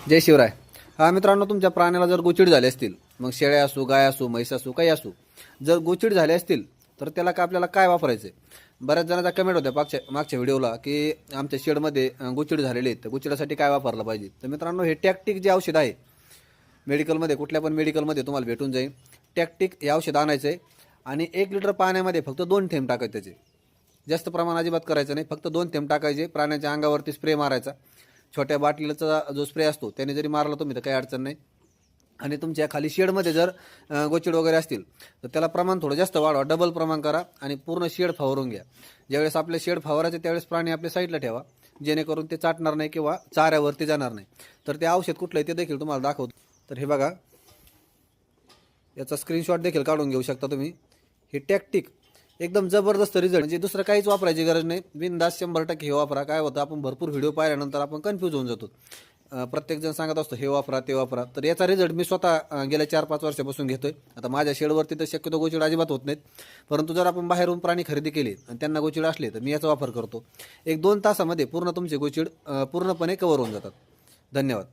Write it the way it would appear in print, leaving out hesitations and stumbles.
जय शिवराय. हा मित्रांनो, तुमच्या प्राण्याला जर गोचिड झाले असतील, मग शेळ्या असो, गाय असो, म्हैस असो, काही असो, जर गोचिड झाले असतील तर त्याला आपल्याला काय वापरायचं आहे? बऱ्याच जणांचा कमेंट होत्या मागच्या व्हिडिओला की आमच्या शेडमध्ये गोचिड झालेले आहेत, तर गोचिडासाठी काय वापरलं पाहिजे. तर मित्रांनो, हे टॅक्टिक जे औषध आहे मेडिकलमध्ये, कुठल्या पण मेडिकलमध्ये तुम्हाला भेटून जाईल. टॅक्टिक हे औषध आणायचं आहे आणि 1 लिटर पाण्यामध्ये फक्त 2 थेंब टाकायचे त्याचे. जास्त प्रमाण अजिबात करायचं नाही, फक्त 2 थेंब टाकायचे. प्राण्याच्या अंगावरती स्प्रे मारायचा. छोट्या बाटलीचा जो स्प्रे असतो त्याने जरी मारला तुम्ही तर काही अडचण नाही. आणि तुमच्या खाली शेडमध्ये जर गोचिड वगैरे असतील तर त्याला प्रमाण थोडं जास्त वाढवा, डबल प्रमाण करा आणि पूर्ण शेड फवारून घ्या. ज्यावेळेस आपले शेड फवारायचे त्यावेळेस प्राणी आपल्या साईडला ठेवा, जेणेकरून ते चाटणार नाही किंवा चाऱ्यावरती जाणार नाही. तर ते औषध कुठलं आहे ते देखील तुम्हाला दाखवतो. तर हे बघा, याचा स्क्रीनशॉट देखील काढून घेऊ शकता तुम्ही. हे टॅक्टिक एकदम जबरदस्त रिझल्ट, म्हणजे दुसरं काहीच वापरायची गरज नाही. बिनधास्त 100% हे वापरा. काय होतं, आपण भरपूर व्हिडिओ पाहिल्यानंतर आपण कन्फ्यूज होऊन जातो. प्रत्येकजण सांगत असतो हे वापरा ते वापरा. तर याचा रिझल्ट मी स्वतः गेल्या 4-5 वर्षापासून घेतोय. आता माझ्या शेडवरती तर शक्यतो गोचिड अजिबात होत नाहीत, परंतु जर आपण बाहेरून प्राणी खरेदी केले आणि त्यांना गोचिड असले तर मी याचा वापर करतो. 1-2 तासामध्ये पूर्ण तुमचे गोचिड पूर्णपणे कव्हर होऊन जातात. धन्यवाद.